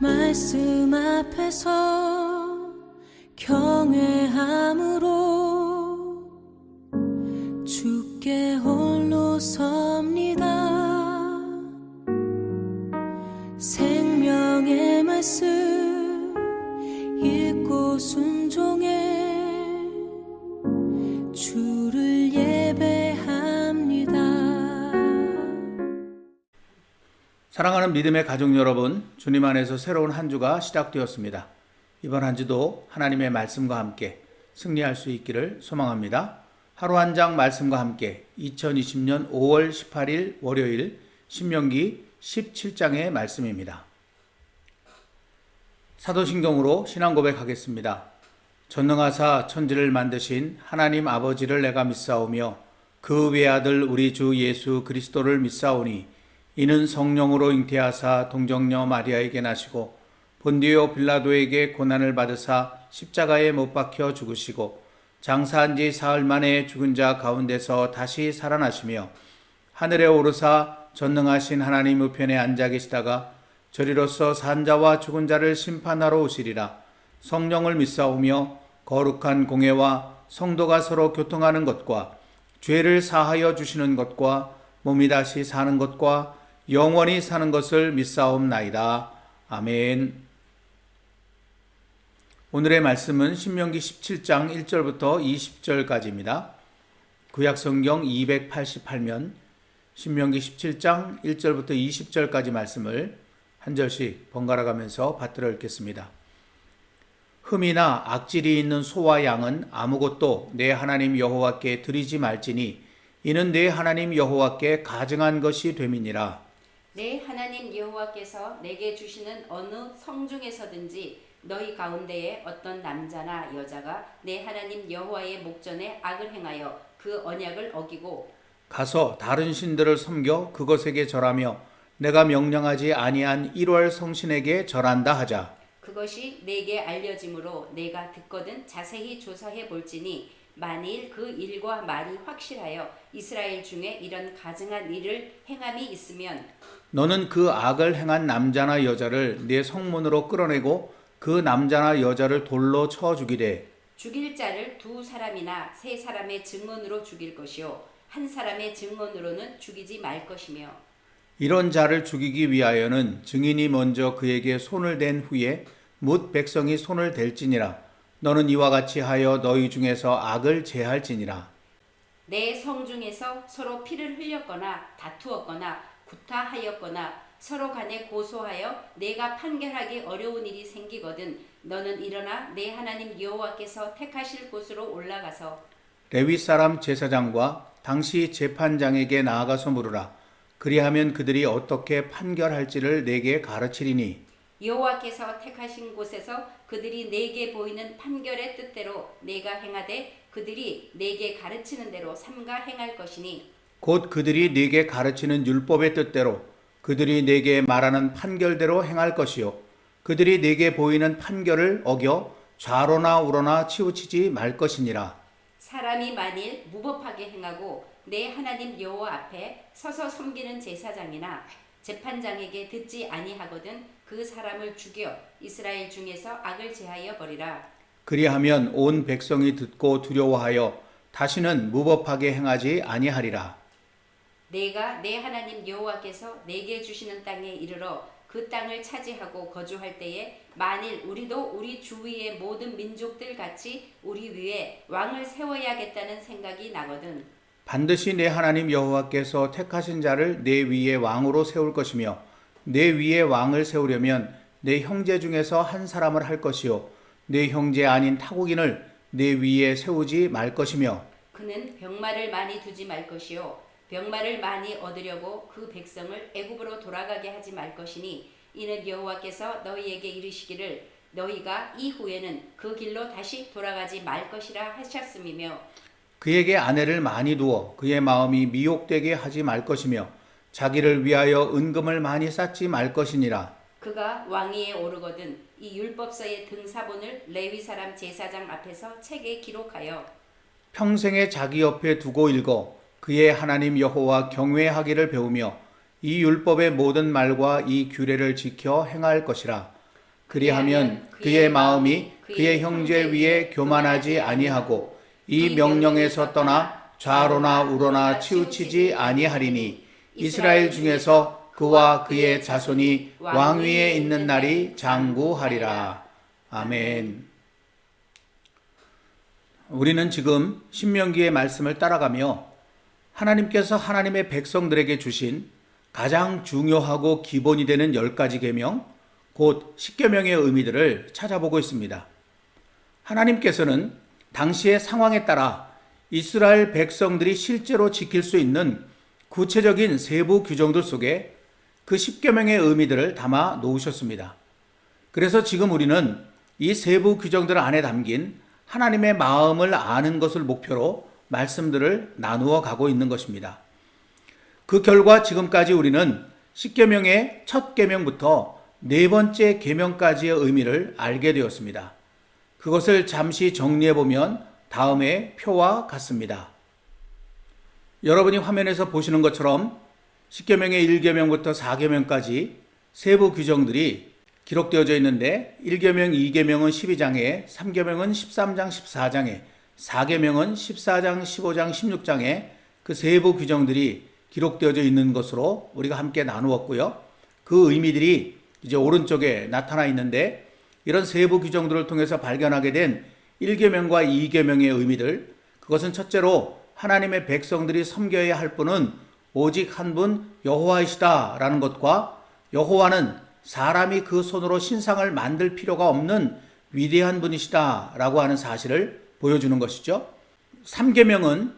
말씀 앞에서 경외함으로 주께 홀로 섭니다. 생명의 말씀 읽고 순종해 주를 예배합니다. 사랑하는 믿음의 가족 여러분, 주님 안에서 새로운 한 주가 시작되었습니다. 이번 한 주도 하나님의 말씀과 함께 승리할 수 있기를 소망합니다. 하루 한 장 말씀과 함께 2020년 5월 18일 월요일 신명기 17장의 말씀입니다. 사도신경으로 신앙 고백하겠습니다. 전능하사 천지를 만드신 하나님 아버지를 내가 믿사오며 그 외아들 우리 주 예수 그리스도를 믿사오니 이는 성령으로 잉태하사 동정녀 마리아에게 나시고 본디오 빌라도에게 고난을 받으사 십자가에 못 박혀 죽으시고 장사한 지 사흘 만에 죽은 자 가운데서 다시 살아나시며 하늘에 오르사 전능하신 하나님 우편에 앉아 계시다가 저리로서 산 자와 죽은 자를 심판하러 오시리라. 성령을 믿사오며 거룩한 공회와 성도가 서로 교통하는 것과 죄를 사하여 주시는 것과 몸이 다시 사는 것과 영원히 사는 것을 믿사옵나이다. 아멘. 오늘의 말씀은 신명기 17장 1절부터 20절까지입니다. 구약성경 288면 신명기 17장 1절부터 20절까지 말씀을 한 절씩 번갈아 가면서 받들어 읽겠습니다. 흠이나 악질이 있는 소와 양은 아무것도 내 하나님 여호와께 드리지 말지니 이는 내 하나님 여호와께 가증한 것이 됨이니라. 내 하나님 여호와께서 내게 주시는 어느 성중에서든지 너희 가운데에 어떤 남자나 여자가 내 하나님 여호와의 목전에 악을 행하여 그 언약을 어기고 가서 다른 신들을 섬겨 그것에게 절하며 내가 명령하지 아니한 1월 성신에게 절한다 하자. 그것이 내게 알려짐으로 내가 듣거든 자세히 조사해 볼지니 만일 그 일과 말이 확실하여 이스라엘 중에 이런 가증한 일을 행함이 있으면 너는 그 악을 행한 남자나 여자를 네 성문으로 끌어내고 그 남자나 여자를 돌로 쳐 죽이되 죽일 자를 두 사람이나 세 사람의 증언으로 죽일 것이요 한 사람의 증언으로는 죽이지 말 것이며 이런 자를 죽이기 위하여는 증인이 먼저 그에게 손을 댄 후에 뭇 백성이 손을 댈지니라. 너는 이와 같이 하여 너희 중에서 악을 제할지니라. 내 성중에서 서로 피를 흘렸거나 다투었거나 구타하였거나 서로 간에 고소하여 내가 판결하기 어려운 일이 생기거든 너는 일어나 내 하나님 여호와께서 택하실 곳으로 올라가서 레위 사람 제사장과 당시 재판장에게 나아가서 물으라. 그리하면 그들이 어떻게 판결할지를 내게 가르치리니 여호와께서 택하신 곳에서 그들이 내게 보이는 판결의 뜻대로 내가 행하되 그들이 내게 가르치는 대로 삼가 행할 것이니 곧 그들이 네게 가르치는 율법의 뜻대로 그들이 네게 말하는 판결대로 행할 것이요 그들이 네게 보이는 판결을 어겨 좌로나 우로나 치우치지 말 것이니라. 사람이 만일 무법하게 행하고 내 하나님 여호와 앞에 서서 섬기는 제사장이나 재판장에게 듣지 아니하거든 그 사람을 죽여 이스라엘 중에서 악을 제하여 버리라. 그리하면 온 백성이 듣고 두려워하여 다시는 무법하게 행하지 아니하리라. 내가 내 하나님 여호와께서 내게 주시는 땅에 이르러 그 땅을 차지하고 거주할 때에 만일 우리도 우리 주위의 모든 민족들 같이 우리 위에 왕을 세워야겠다는 생각이 나거든. 반드시 내 하나님 여호와께서 택하신 자를 내 위에 왕으로 세울 것이며 내 위에 왕을 세우려면 내 형제 중에서 한 사람을 할 것이요 내 형제 아닌 타국인을 내 위에 세우지 말 것이며 그는 병마를 많이 두지 말 것이요 병마를 많이 얻으려고 그 백성을 애굽으로 돌아가게 하지 말 것이니 이는 여호와께서 너희에게 이르시기를 너희가 이후에는 그 길로 다시 돌아가지 말 것이라 하셨음이며 그에게 아내를 많이 두어 그의 마음이 미혹되게 하지 말 것이며 자기를 위하여 은금을 많이 쌓지 말 것이니라. 그가 왕위에 오르거든 이 율법서의 등사본을 레위 사람 제사장 앞에서 책에 기록하여 평생에 자기 옆에 두고 읽어 그의 하나님 여호와 경외하기를 배우며 이 율법의 모든 말과 이 규례를 지켜 행할 것이라. 그리하면 그의 마음이 그의 형제 위에 교만하지 아니하고 이 명령에서 떠나 좌로나 우로나 치우치지 아니하리니 이스라엘 중에서 그와 그의 자손이 왕위에 있는 날이 장구하리라. 아멘. 우리는 지금 신명기의 말씀을 따라가며 하나님께서 하나님의 백성들에게 주신 가장 중요하고 기본이 되는 10가지 계명, 곧 10계명의 의미들을 찾아보고 있습니다. 하나님께서는 당시의 상황에 따라 이스라엘 백성들이 실제로 지킬 수 있는 구체적인 세부 규정들 속에 그 10계명의 의미들을 담아 놓으셨습니다. 그래서 지금 우리는 이 세부 규정들 안에 담긴 하나님의 마음을 아는 것을 목표로 말씀들을 나누어 가고 있는 것입니다. 그 결과 지금까지 우리는 10계명의 첫 계명부터 네 번째 계명까지의 의미를 알게 되었습니다. 그것을 잠시 정리해 보면 다음의 표와 같습니다. 여러분이 화면에서 보시는 것처럼 10계명의 1계명부터 4계명까지 세부 규정들이 기록되어져 있는데 1계명, 2계명은 12장에, 3계명은 13장, 14장에, 4계명은 14장, 15장, 16장에 그 세부 규정들이 기록되어져 있는 것으로 우리가 함께 나누었고요. 그 의미들이 이제 오른쪽에 나타나 있는데 이런 세부 규정들을 통해서 발견하게 된 1계명과 2계명의 의미들, 그것은 첫째로 하나님의 백성들이 섬겨야 할 분은 오직 한 분 여호와이시다라는 것과 여호와는 사람이 그 손으로 신상을 만들 필요가 없는 위대한 분이시다라고 하는 사실을 보여주는 것이죠. 3계명은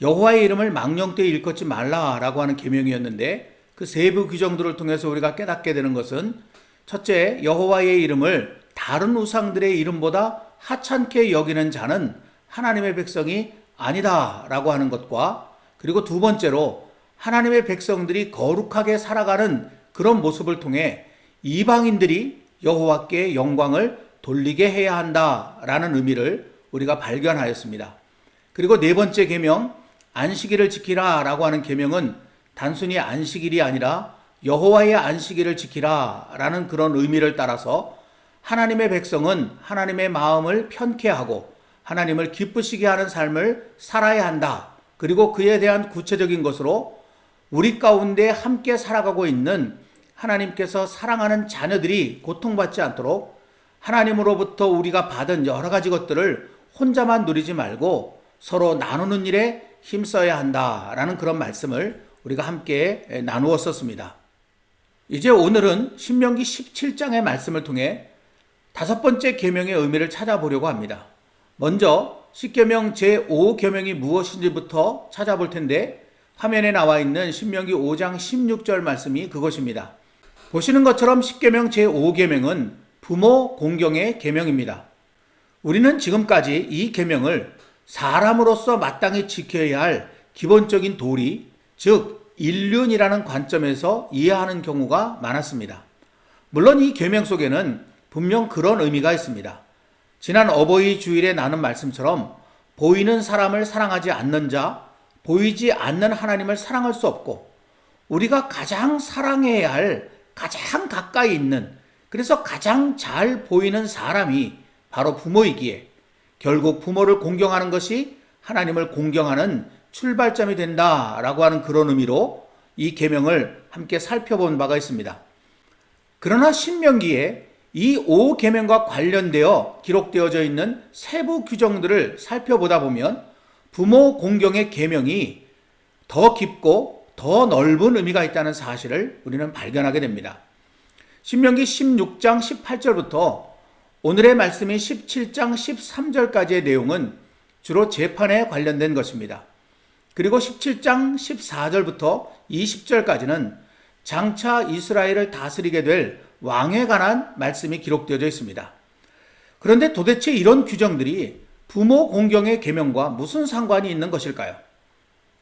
여호와의 이름을 망령되이 일컫지 말라라고 하는 계명이었는데 그 세부 규정들을 통해서 우리가 깨닫게 되는 것은 첫째, 여호와의 이름을 다른 우상들의 이름보다 하찮게 여기는 자는 하나님의 백성이 아니다라고 하는 것과, 그리고 두 번째로 하나님의 백성들이 거룩하게 살아가는 그런 모습을 통해 이방인들이 여호와께 영광을 돌리게 해야 한다라는 의미를 우리가 발견하였습니다. 그리고 네 번째 계명, 안식일을 지키라라고 하는 계명은 단순히 안식일이 아니라 여호와의 안식일을 지키라라는 그런 의미를 따라서 하나님의 백성은 하나님의 마음을 편케 하고 하나님을 기쁘시게 하는 삶을 살아야 한다. 그리고 그에 대한 구체적인 것으로 우리 가운데 함께 살아가고 있는 하나님께서 사랑하는 자녀들이 고통받지 않도록 하나님으로부터 우리가 받은 여러 가지 것들을 혼자만 누리지 말고 서로 나누는 일에 힘써야 한다라는 그런 말씀을 우리가 함께 나누었었습니다. 이제 오늘은 신명기 17장의 말씀을 통해 다섯 번째 계명의 의미를 찾아보려고 합니다. 먼저 10계명 제5계명이 무엇인지부터 찾아볼 텐데 화면에 나와 있는 신명기 5장 16절 말씀이 그것입니다. 보시는 것처럼 10계명 제5계명은 부모 공경의 계명입니다. 우리는 지금까지 이 계명을 사람으로서 마땅히 지켜야 할 기본적인 도리, 즉 인륜이라는 관점에서 이해하는 경우가 많았습니다. 물론 이 계명 속에는 분명 그런 의미가 있습니다. 지난 어버이 주일에 나눈 말씀처럼 보이는 사람을 사랑하지 않는 자, 보이지 않는 하나님을 사랑할 수 없고 우리가 가장 사랑해야 할 가장 가까이 있는, 그래서 가장 잘 보이는 사람이 바로 부모이기에 결국 부모를 공경하는 것이 하나님을 공경하는 출발점이 된다라고 하는 그런 의미로 이 계명을 함께 살펴본 바가 있습니다. 그러나 신명기에 이 5계명과 관련되어 기록되어져 있는 세부 규정들을 살펴보다 보면 부모 공경의 계명이 더 깊고 더 넓은 의미가 있다는 사실을 우리는 발견하게 됩니다. 신명기 16장 18절부터 오늘의 말씀인 17장 13절까지의 내용은 주로 재판에 관련된 것입니다. 그리고 17장 14절부터 20절까지는 장차 이스라엘을 다스리게 될 왕에 관한 말씀이 기록되어져 있습니다. 그런데 도대체 이런 규정들이 부모 공경의 계명과 무슨 상관이 있는 것일까요?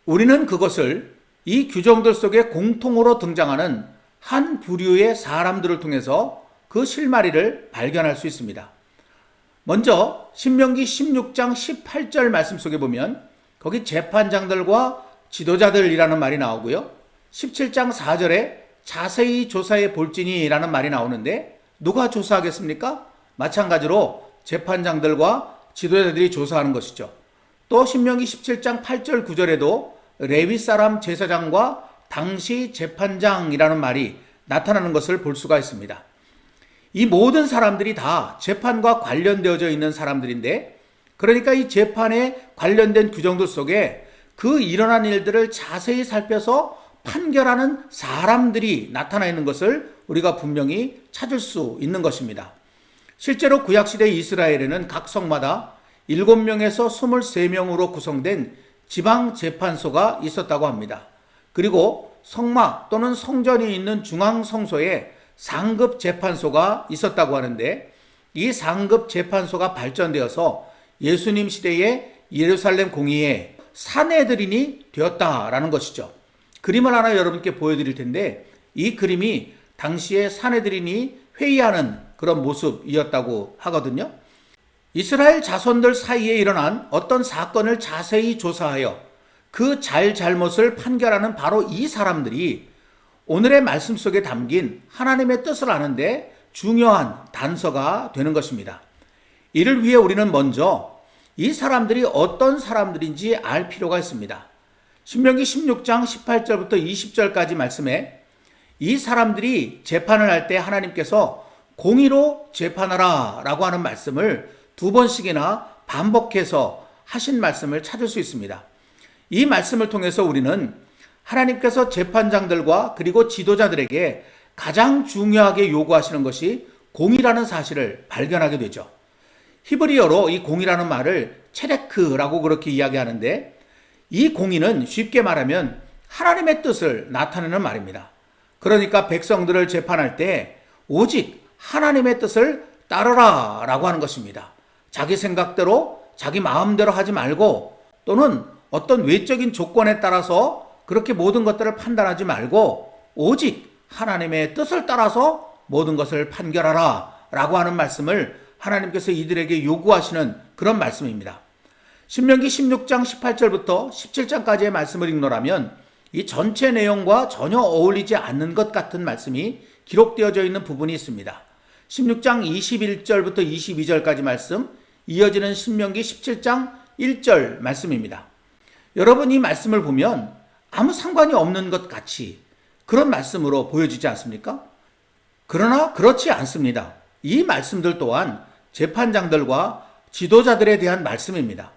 우리는 그것을 이 규정들 속에 공통으로 등장하는 한 부류의 사람들을 통해서 그 실마리를 발견할 수 있습니다. 먼저 신명기 16장 18절 말씀 속에 보면 거기 재판장들과 지도자들이라는 말이 나오고요. 17장 4절에 자세히 조사해 볼지니라는 말이 나오는데 누가 조사하겠습니까? 마찬가지로 재판장들과 지도자들이 조사하는 것이죠. 또 신명기 17장 8절 9절에도 레위 사람 제사장과 당시 재판장이라는 말이 나타나는 것을 볼 수가 있습니다. 이 모든 사람들이 다 재판과 관련되어져 있는 사람들인데, 그러니까 이 재판에 관련된 규정들 속에 그 일어난 일들을 자세히 살펴서 판결하는 사람들이 나타나 있는 것을 우리가 분명히 찾을 수 있는 것입니다. 실제로 구약시대 이스라엘에는 각 성마다 7명에서 23명으로 구성된 지방재판소가 있었다고 합니다. 그리고 성막 또는 성전이 있는 중앙성소에 상급 재판소가 있었다고 하는데, 이 상급 재판소가 발전되어서 예수님 시대의 예루살렘 공의의 사내들인이 되었다라는 것이죠. 그림을 하나 여러분께 보여드릴 텐데, 이 그림이 당시의 사내들인이 회의하는 그런 모습이었다고 하거든요. 이스라엘 자손들 사이에 일어난 어떤 사건을 자세히 조사하여 그 잘못을 판결하는 바로 이 사람들이 오늘의 말씀 속에 담긴 하나님의 뜻을 아는데 중요한 단서가 되는 것입니다. 이를 위해 우리는 먼저 이 사람들이 어떤 사람들인지 알 필요가 있습니다. 신명기 16장 18절부터 20절까지 말씀에 이 사람들이 재판을 할 때 하나님께서 공의로 재판하라 라고 하는 말씀을 2번씩이나 반복해서 하신 말씀을 찾을 수 있습니다. 이 말씀을 통해서 우리는 하나님께서 재판장들과 그리고 지도자들에게 가장 중요하게 요구하시는 것이 공의라는 사실을 발견하게 되죠. 히브리어로 이 공의라는 말을 체레크라고 그렇게 이야기하는데, 이 공의는 쉽게 말하면 하나님의 뜻을 나타내는 말입니다. 그러니까 백성들을 재판할 때 오직 하나님의 뜻을 따르라 라고 하는 것입니다. 자기 생각대로 자기 마음대로 하지 말고, 또는 어떤 외적인 조건에 따라서 그렇게 모든 것들을 판단하지 말고 오직 하나님의 뜻을 따라서 모든 것을 판결하라 라고 하는 말씀을 하나님께서 이들에게 요구하시는 그런 말씀입니다. 신명기 16장 18절부터 17장까지의 말씀을 읽노라면 이 전체 내용과 전혀 어울리지 않는 것 같은 말씀이 기록되어져 있는 부분이 있습니다. 16장 21절부터 22절까지 말씀, 이어지는 신명기 17장 1절 말씀입니다. 여러분, 이 말씀을 보면 아무 상관이 없는 것 같이 그런 말씀으로 보여지지 않습니까? 그러나 그렇지 않습니다. 이 말씀들 또한 재판장들과 지도자들에 대한 말씀입니다.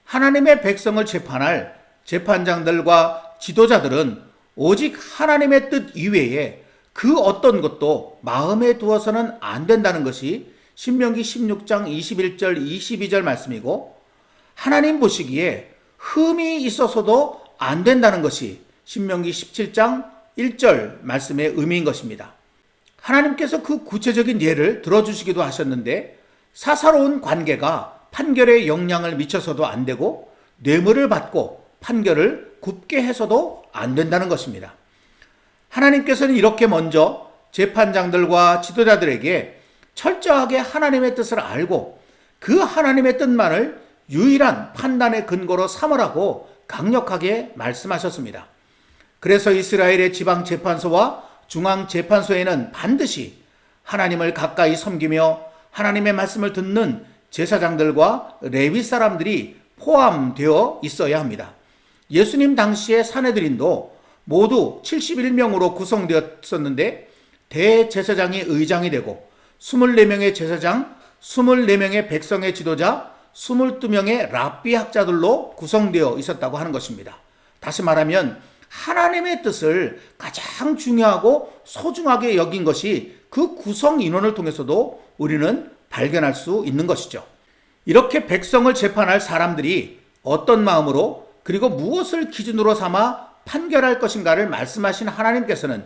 하나님의 백성을 재판할 재판장들과 지도자들은 오직 하나님의 뜻 이외에 그 어떤 것도 마음에 두어서는 안 된다는 것이 신명기 16장 21절 22절 말씀이고, 하나님 보시기에 흠이 있어서도 안 된다는 것이 신명기 17장 1절 말씀의 의미인 것입니다. 하나님께서 그 구체적인 예를 들어주시기도 하셨는데, 사사로운 관계가 판결에 영향을 미쳐서도 안 되고, 뇌물을 받고 판결을 굽게 해서도 안 된다는 것입니다. 하나님께서는 이렇게 먼저 재판장들과 지도자들에게 철저하게 하나님의 뜻을 알고 그 하나님의 뜻만을 유일한 판단의 근거로 삼으라고 강력하게 말씀하셨습니다. 그래서 이스라엘의 지방재판소와 중앙재판소에는 반드시 하나님을 가까이 섬기며 하나님의 말씀을 듣는 제사장들과 레위 사람들이 포함되어 있어야 합니다. 예수님 당시의 사내들인도 모두 71명으로 구성되었었는데, 대제사장이 의장이 되고 24명의 제사장, 24명의 백성의 지도자, 22명의 랍비 학자들로 구성되어 있었다고 하는 것입니다. 다시 말하면 하나님의 뜻을 가장 중요하고 소중하게 여긴 것이 그 구성 인원을 통해서도 우리는 발견할 수 있는 것이죠. 이렇게 백성을 재판할 사람들이 어떤 마음으로 그리고 무엇을 기준으로 삼아 판결할 것인가를 말씀하신 하나님께서는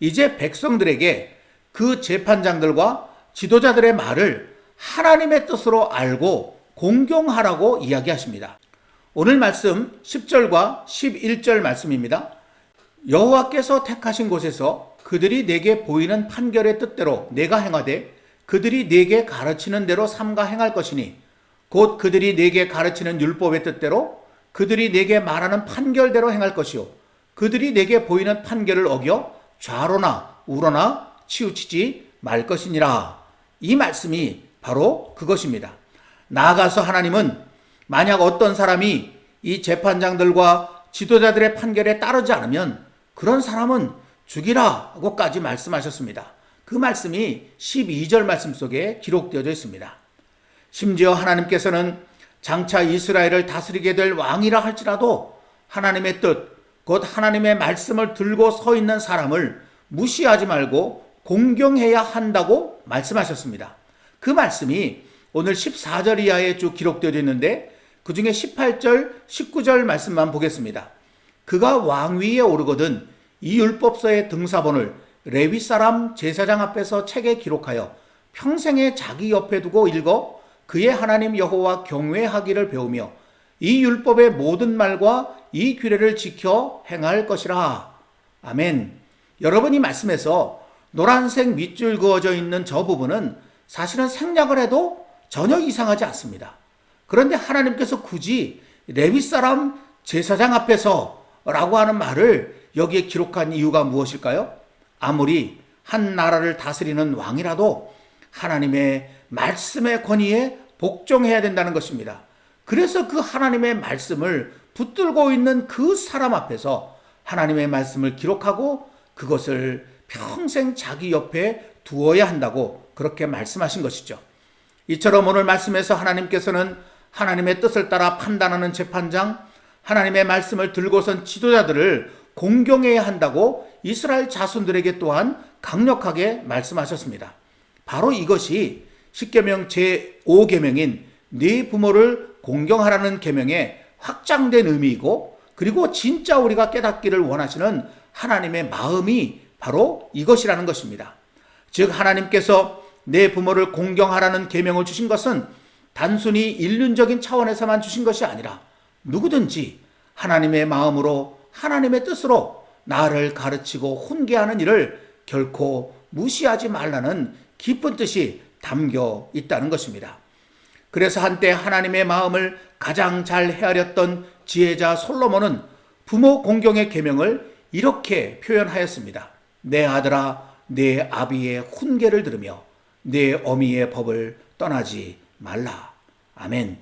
이제 백성들에게 그 재판장들과 지도자들의 말을 하나님의 뜻으로 알고 공경하라고 이야기하십니다. 오늘 말씀 10절과 11절 말씀입니다. 여호와께서 택하신 곳에서 그들이 내게 보이는 판결의 뜻대로 내가 행하되 그들이 내게 가르치는 대로 삼가 행할 것이니, 곧 그들이 내게 가르치는 율법의 뜻대로 그들이 내게 말하는 판결대로 행할 것이요, 그들이 내게 보이는 판결을 어겨 좌로나 우로나 치우치지 말 것이니라. 이 말씀이 바로 그것입니다. 나아가서 하나님은 만약 어떤 사람이 이 재판장들과 지도자들의 판결에 따르지 않으면 그런 사람은 죽이라고까지 말씀하셨습니다. 그 말씀이 12절 말씀 속에 기록되어져 있습니다. 심지어 하나님께서는 장차 이스라엘을 다스리게 될 왕이라 할지라도 하나님의 뜻, 곧 하나님의 말씀을 들고 서 있는 사람을 무시하지 말고 공경해야 한다고 말씀하셨습니다. 그 말씀이 오늘 14절 이하에 쭉 기록되어 있는데 그 중에 18절, 19절 말씀만 보겠습니다. 그가 왕위에 오르거든 이 율법서의 등사본을 레위 사람 제사장 앞에서 책에 기록하여 평생에 자기 옆에 두고 읽어 그의 하나님 여호와 경외하기를 배우며 이 율법의 모든 말과 이 규례를 지켜 행할 것이라. 아멘. 여러분, 이 말씀에서 노란색 밑줄 그어져 있는 저 부분은 사실은 생략을 해도 전혀 이상하지 않습니다. 그런데 하나님께서 굳이 레위 사람 제사장 앞에서 라고 하는 말을 여기에 기록한 이유가 무엇일까요? 아무리 한 나라를 다스리는 왕이라도 하나님의 말씀의 권위에 복종해야 된다는 것입니다. 그래서 그 하나님의 말씀을 붙들고 있는 그 사람 앞에서 하나님의 말씀을 기록하고 그것을 평생 자기 옆에 두어야 한다고 그렇게 말씀하신 것이죠. 이처럼 오늘 말씀에서 하나님께서는 하나님의 뜻을 따라 판단하는 재판장, 하나님의 말씀을 들고선 지도자들을 공경해야 한다고 이스라엘 자손들에게 또한 강력하게 말씀하셨습니다. 바로 이것이 십계명 제5계명인 네 부모를 공경하라는 계명의 확장된 의미이고, 그리고 진짜 우리가 깨닫기를 원하시는 하나님의 마음이 바로 이것이라는 것입니다. 즉 하나님께서 내 부모를 공경하라는 계명을 주신 것은 단순히 인륜적인 차원에서만 주신 것이 아니라 누구든지 하나님의 마음으로 하나님의 뜻으로 나를 가르치고 훈계하는 일을 결코 무시하지 말라는 깊은 뜻이 담겨 있다는 것입니다. 그래서 한때 하나님의 마음을 가장 잘 헤아렸던 지혜자 솔로몬은 부모 공경의 계명을 이렇게 표현하였습니다. 내 아들아, 내 아비의 훈계를 들으며 내 어미의 법을 떠나지 말라. 아멘.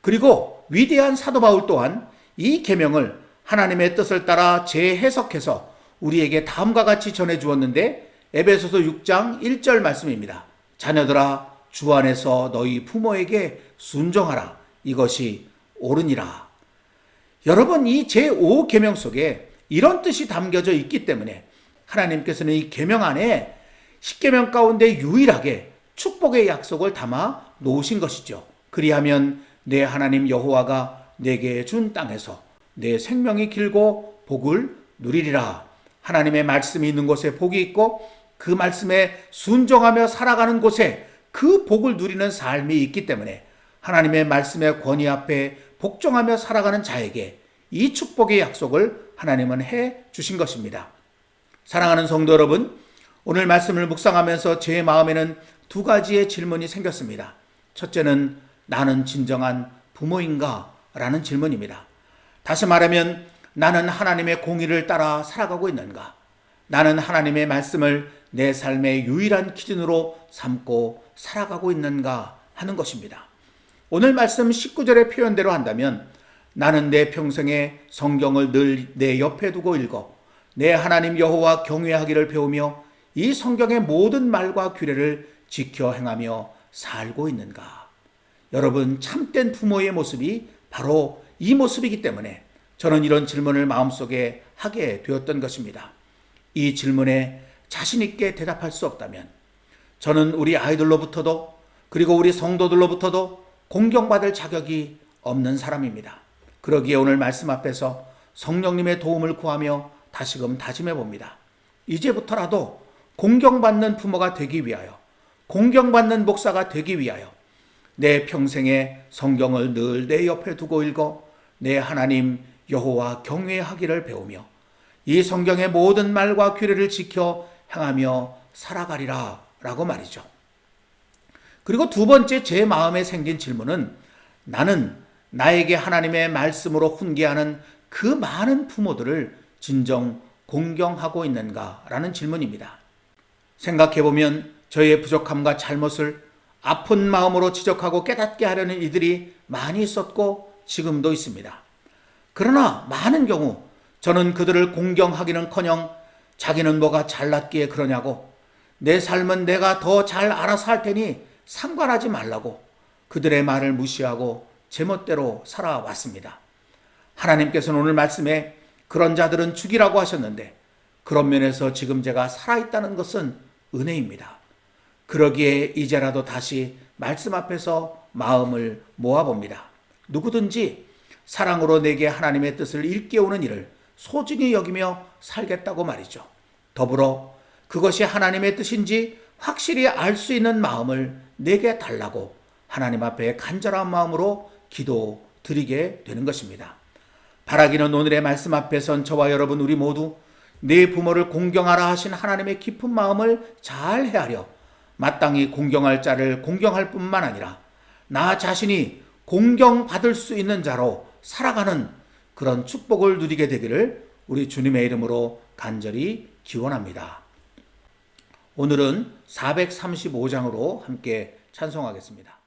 그리고 위대한 사도 바울 또한 이 계명을 하나님의 뜻을 따라 재해석해서 우리에게 다음과 같이 전해주었는데 에베소서 6장 1절 말씀입니다. 자녀들아, 주 안에서 너희 부모에게 순종하라. 이것이 옳으니라. 여러분, 이 제5계명 속에 이런 뜻이 담겨져 있기 때문에 하나님께서는 이 계명 안에 10계명 가운데 유일하게 축복의 약속을 담아 놓으신 것이죠. 그리하면 내 하나님 여호와가 내게 준 땅에서 내 생명이 길고 복을 누리리라. 하나님의 말씀이 있는 곳에 복이 있고 그 말씀에 순종하며 살아가는 곳에 그 복을 누리는 삶이 있기 때문에 하나님의 말씀의 권위 앞에 복종하며 살아가는 자에게 이 축복의 약속을 하나님은 해 주신 것입니다. 사랑하는 성도 여러분, 오늘 말씀을 묵상하면서 제 마음에는 두 가지의 질문이 생겼습니다. 첫째는 나는 진정한 부모인가? 라는 질문입니다. 다시 말하면 나는 하나님의 공의를 따라 살아가고 있는가? 나는 하나님의 말씀을 내 삶의 유일한 기준으로 삼고 살아가고 있는가 하는 것입니다. 오늘 말씀 19절의 표현대로 한다면 나는 내 평생에 성경을 늘 내 옆에 두고 읽어 내 하나님 여호와 경외하기를 배우며 이 성경의 모든 말과 규례를 지켜 행하며 살고 있는가? 여러분, 참된 부모의 모습이 바로 이 모습이기 때문에 저는 이런 질문을 마음속에 하게 되었던 것입니다. 이 질문에 자신 있게 대답할 수 없다면 저는 우리 아이들로부터도 그리고 우리 성도들로부터도 공경받을 자격이 없는 사람입니다. 그러기에 오늘 말씀 앞에서 성령님의 도움을 구하며 다시금 다짐해 봅니다. 이제부터라도 공경받는 부모가 되기 위하여, 공경받는 목사가 되기 위하여 내 평생에 성경을 늘 내 옆에 두고 읽어 내 하나님 여호와 경외하기를 배우며 이 성경의 모든 말과 규례를 지켜 행하며 살아가리라 라고 말이죠. 그리고 두 번째 제 마음에 생긴 질문은 나는 나에게 하나님의 말씀으로 훈계하는 그 많은 부모들을 진정 공경하고 있는가 라는 질문입니다. 생각해보면 저희의 부족함과 잘못을 아픈 마음으로 지적하고 깨닫게 하려는 이들이 많이 있었고 지금도 있습니다. 그러나 많은 경우 저는 그들을 공경하기는커녕 자기는 뭐가 잘났기에 그러냐고, 내 삶은 내가 더 잘 알아서 할 테니 상관하지 말라고 그들의 말을 무시하고 제멋대로 살아왔습니다. 하나님께서는 오늘 말씀에 그런 자들은 죽이라고 하셨는데, 그런 면에서 지금 제가 살아있다는 것은 은혜입니다. 그러기에 이제라도 다시 말씀 앞에서 마음을 모아봅니다. 누구든지 사랑으로 내게 하나님의 뜻을 일깨우는 일을 소중히 여기며 살겠다고 말이죠. 더불어 그것이 하나님의 뜻인지 확실히 알 수 있는 마음을 내게 달라고 하나님 앞에 간절한 마음으로 기도드리게 되는 것입니다. 바라기는 오늘의 말씀 앞에 선 저와 여러분 우리 모두 내 부모를 공경하라 하신 하나님의 깊은 마음을 잘 헤아려 마땅히 공경할 자를 공경할 뿐만 아니라 나 자신이 공경받을 수 있는 자로 살아가는 그런 축복을 누리게 되기를 우리 주님의 이름으로 간절히 기원합니다. 오늘은 435장으로 함께 찬송하겠습니다.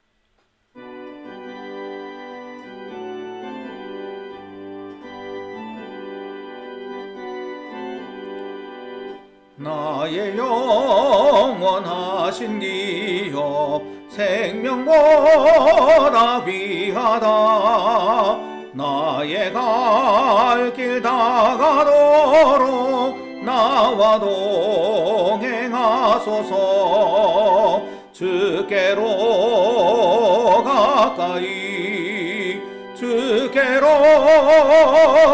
나의 영원하신 기업 생명보다 귀하다. 나의 갈 길 다가도록 나와 동행하소서. 주께로 가까이 주께로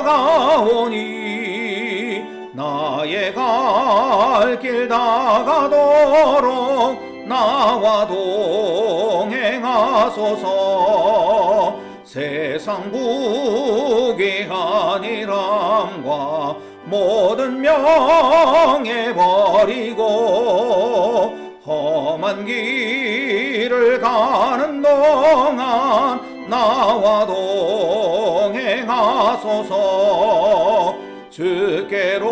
가오니 나의 갈 길 다가도록 나와 동행하소서. 세상 부귀한 일함과 모든 명예 버리고 험한 길을 가는 동안 나와 동행하소서. 주께로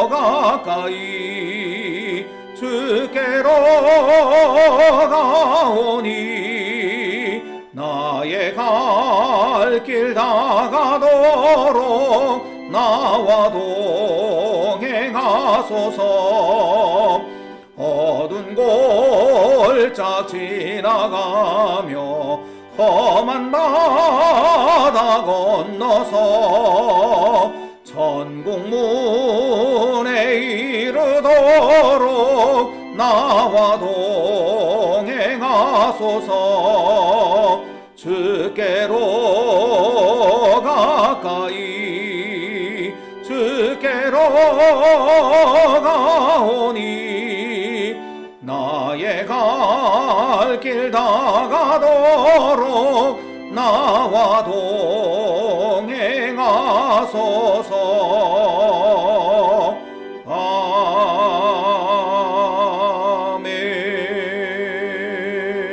가까이 주께로 가오니 나의 갈 길 다가도록 나와 동행하소서. 어두운 골짝 지나가며 험한 바다 건너서 천국 문에 이르도록 나와 동행하소서. 주께로 가까이 주께로 가오니 나의 갈 길 다가도록 나와 동행하소서.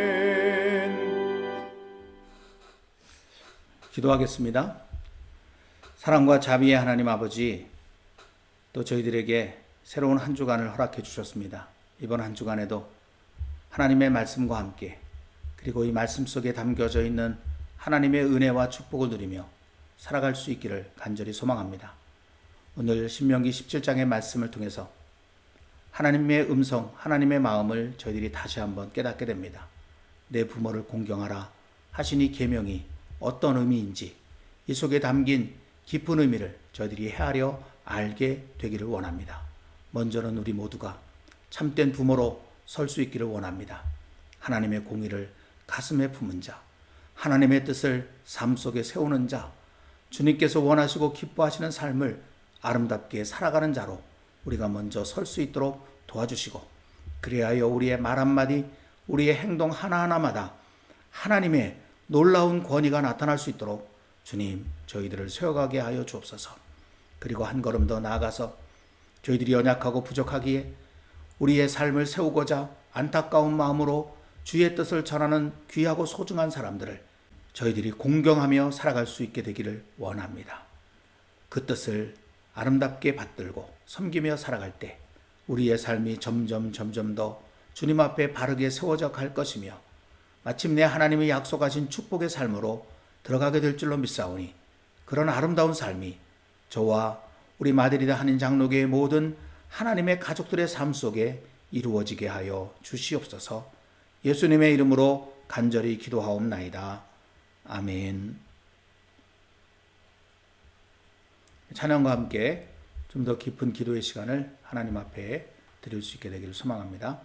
아멘. 기도하겠습니다. 사랑과 자비의 하나님 아버지, 또 저희들에게 새로운 한 주간을 허락해 주셨습니다. 이번 한 주간에도 하나님의 말씀과 함께, 그리고 이 말씀 속에 담겨져 있는 하나님의 은혜와 축복을 누리며 살아갈 수 있기를 간절히 소망합니다. 오늘 신명기 17장의 말씀을 통해서 하나님의 음성, 하나님의 마음을 저희들이 다시 한번 깨닫게 됩니다. 내 부모를 공경하라 하신 이 계명이 어떤 의미인지, 이 속에 담긴 깊은 의미를 저희들이 헤아려 알게 되기를 원합니다. 먼저는 우리 모두가 참된 부모로 설 수 있기를 원합니다. 하나님의 공의를 가슴에 품은 자, 하나님의 뜻을 삶 속에 세우는 자, 주님께서 원하시고 기뻐하시는 삶을 아름답게 살아가는 자로 우리가 먼저 설 수 있도록 도와주시고, 그리하여 우리의 말 한마디, 우리의 행동 하나하나마다 하나님의 놀라운 권위가 나타날 수 있도록 주님, 저희들을 세워가게 하여 주옵소서. 그리고 한 걸음 더 나아가서 저희들이 연약하고 부족하기에 우리의 삶을 세우고자 안타까운 마음으로 주의 뜻을 전하는 귀하고 소중한 사람들을 저희들이 공경하며 살아갈 수 있게 되기를 원합니다. 그 뜻을 아름답게 받들고 섬기며 살아갈 때 우리의 삶이 점점 더 주님 앞에 바르게 세워져 갈 것이며 마침내 하나님이 약속하신 축복의 삶으로 들어가게 될 줄로 믿사오니 그런 아름다운 삶이 저와 우리 마드리드 한인 장로교의 모든 하나님의 가족들의 삶 속에 이루어지게 하여 주시옵소서. 예수님의 이름으로 간절히 기도하옵나이다. 아멘. 찬양과 함께 좀 더 깊은 기도의 시간을 하나님 앞에 드릴 수 있게 되기를 소망합니다.